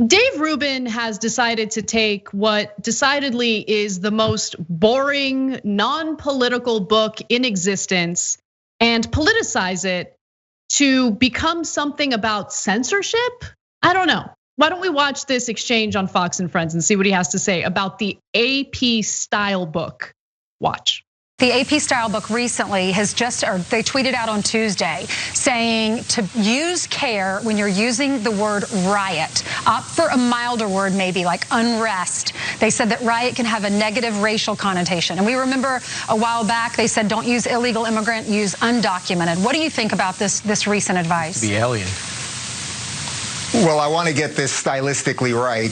Dave Rubin has decided to take what decidedly is the most boring, non-political book in existence and politicize it to become something about censorship. I don't know. Why don't we watch this exchange on Fox and Friends and see what he has to say about the AP style book? Watch. The AP style book recently has they tweeted out on Tuesday saying to use care when you're using the word riot. Opt for a milder word, maybe like unrest. They said that riot can have a negative racial connotation. And we remember a while back they said don't use illegal immigrant, use undocumented. What do you think about this recent advice? The alien. Well, I want to get this stylistically right.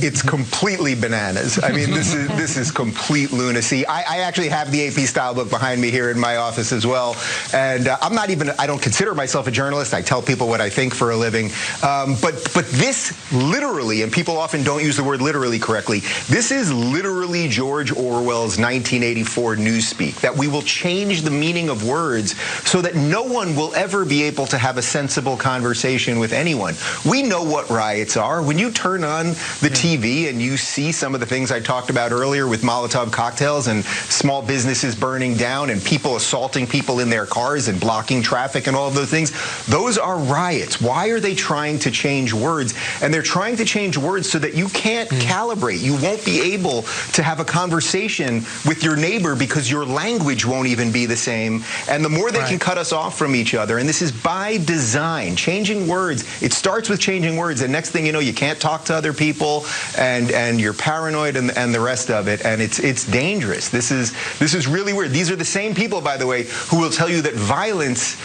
It's completely bananas. I mean, this is complete lunacy. I actually have the AP style book behind me here in my office as well. And I don't consider myself a journalist. I tell people what I think for a living. But this literally, and people often don't use the word literally correctly, this is literally George Orwell's 1984 newspeak, that we will change the meaning of words so that no one will ever be able to have a sensible conversation with anyone. We know what riots are. When you turn on the TV and you see some of the things I talked about earlier with Molotov cocktails and small businesses burning down and people assaulting people in their cars and blocking traffic and all of those things, those are riots. Why are they trying to change words? And they're trying to change words so that you can't calibrate. You won't be able to have a conversation with your neighbor because your language won't even be the same. And the more they can cut us off from each other, and this is by design, changing words, it starts with changing words, and next thing you know, you can't talk to other people, and you're paranoid, and the rest of it, and it's dangerous. This is really weird. These are the same people, by the way, who will tell you that violence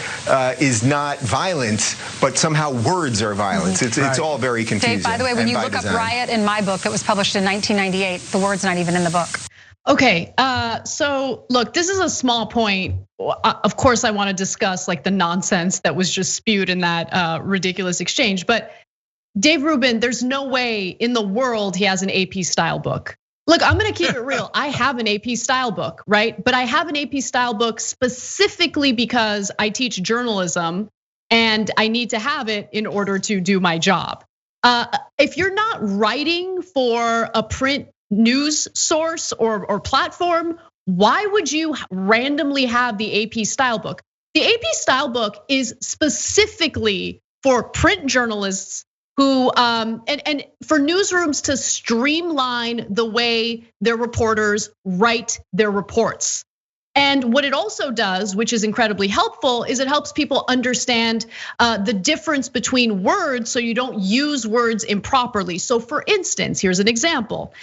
is not violence, but somehow words are violence. It's all very confusing. Dave, by the way, when you look up riot in my book that was published in 1998, the word's not even in the book. Okay, so look, this is a small point. Of course, I want to discuss like the nonsense that was just spewed in that ridiculous exchange. But Dave Rubin, there's no way in the world he has an AP style book. Look, I'm gonna keep it real. I have an AP style book, right? But I have an AP style book specifically because I teach journalism and I need to have it in order to do my job. If you're not writing for a print news source or platform, why would you randomly have the AP style book? The AP style book is specifically for print journalists who and for newsrooms to streamline the way their reporters write their reports. And what it also does, which is incredibly helpful, is it helps people understand the difference between words so you don't use words improperly. So for instance, here's an example.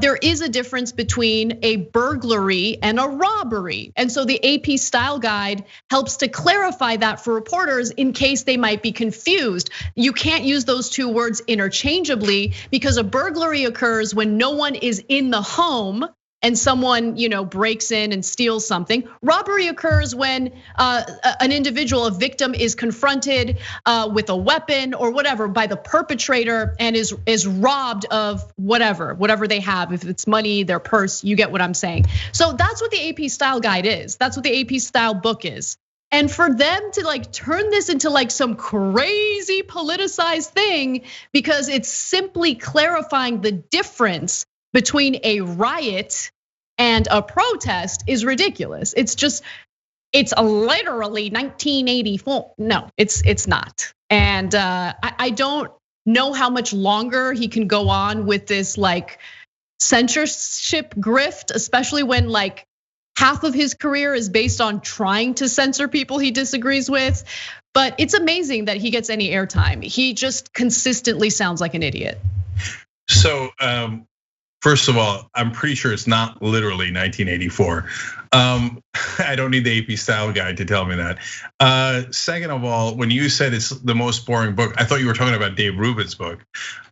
There is a difference between a burglary and a robbery. And so the AP style guide helps to clarify that for reporters in case they might be confused. You can't use those two words interchangeably because a burglary occurs when no one is in the home and someone breaks in and steals something. Robbery occurs when an individual, a victim, is confronted with a weapon or whatever by the perpetrator and is robbed of whatever they have. If it's money, their purse, you get what I'm saying. So that's what the AP style guide is. That's what the AP style book is. And for them to turn this into some crazy politicized thing because it's simply clarifying the difference between a riot and a protest is ridiculous. It's literally 1984. No, it's not. And I don't know how much longer he can go on with this censorship grift, especially when half of his career is based on trying to censor people he disagrees with. But it's amazing that he gets any airtime. He just consistently sounds like an idiot. So, first of all, I'm pretty sure it's not literally 1984. I don't need the AP style guide to tell me that. Second of all, when you said it's the most boring book, I thought you were talking about Dave Rubin's book.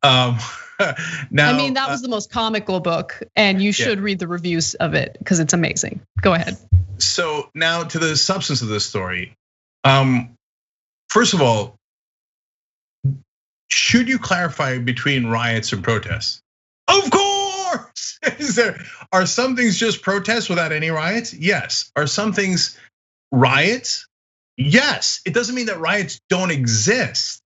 Now, I mean, that was the most comical book, and you should read the reviews of it because it's amazing. Go ahead. So now to the substance of this story. First of all, should you clarify between riots and protests? Of course. Are some things just protests without any riots? Yes. Are some things riots? Yes. It doesn't mean that riots don't exist.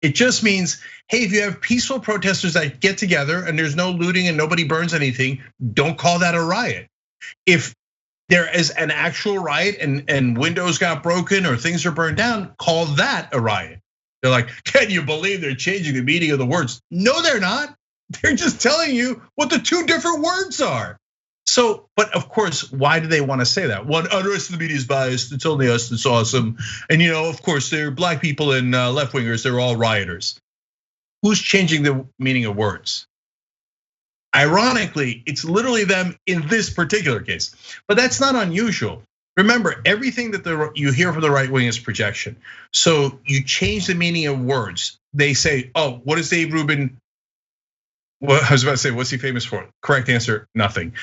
It just means, hey, if you have peaceful protesters that get together and there's no looting and nobody burns anything, don't call that a riot. If there is an actual riot and windows got broken or things are burned down, call that a riot. They're like, can you believe they're changing the meaning of the words? No, they're not. They're just telling you what the two different words are. So, but of course, why do they want to say that? One, the rest of the media is biased. It's only us that's awesome. And of course, they're black people and left wingers. They're all rioters. Who's changing the meaning of words? Ironically, it's literally them in this particular case. But that's not unusual. Remember, everything that you hear from the right wing is projection. So you change the meaning of words. They say, oh, what is Dave Rubin? Well, I was about to say, what's he famous for? Correct answer, nothing.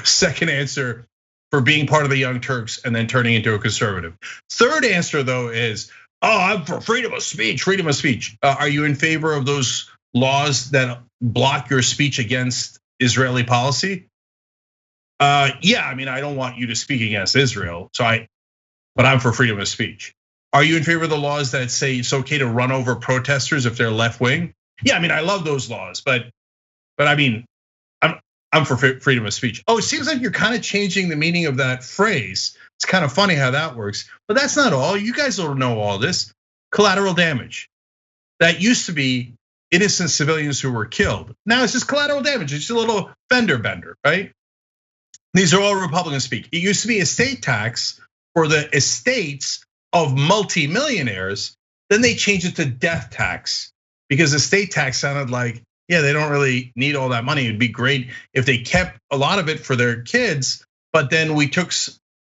Second answer, for being part of the Young Turks and then turning into a conservative. Third answer, though, is, I'm for freedom of speech, freedom of speech. Are you in favor of those laws that block your speech against Israeli policy? Yeah, I mean, I don't want you to speak against Israel, but I'm for freedom of speech. Are you in favor of the laws that say it's okay to run over protesters if they're left wing? Yeah, I mean, I love those laws, but I mean, I'm for freedom of speech. Oh, it seems like you're kind of changing the meaning of that phrase. It's kind of funny how that works, but that's not all. You guys don't know all this. Collateral damage. That used to be innocent civilians who were killed. Now it's just collateral damage. It's just a little fender bender, right? These are all Republican speak. It used to be estate tax for the estates of multimillionaires. Then they changed it to death tax because estate tax sounded like, yeah, they don't really need all that money. It'd be great if they kept a lot of it for their kids, but then we took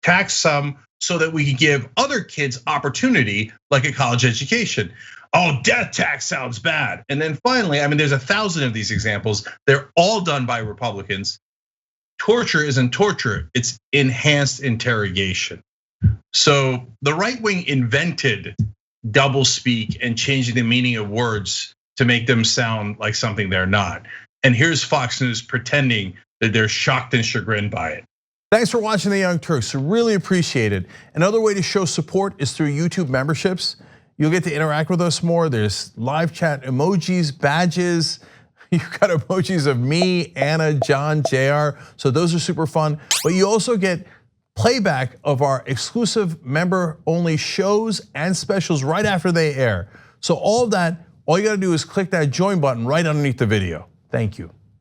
tax some so that we could give other kids opportunity, like a college education. Oh, death tax sounds bad. And then finally, I mean, there's 1,000 of these examples. They're all done by Republicans. Torture isn't torture, it's enhanced interrogation. So the right wing invented doublespeak and changing the meaning of words to make them sound like something they're not. And here's Fox News pretending that they're shocked and chagrined by it. Thanks for watching The Young Turks, really appreciate it. Another way to show support is through YouTube memberships. You'll get to interact with us more. There's live chat emojis, badges. You've got emojis of me, Anna, John, JR. So those are super fun. But you also get playback of our exclusive member-only shows and specials right after they air. So all of that, all you gotta do is click that join button right underneath the video. Thank you.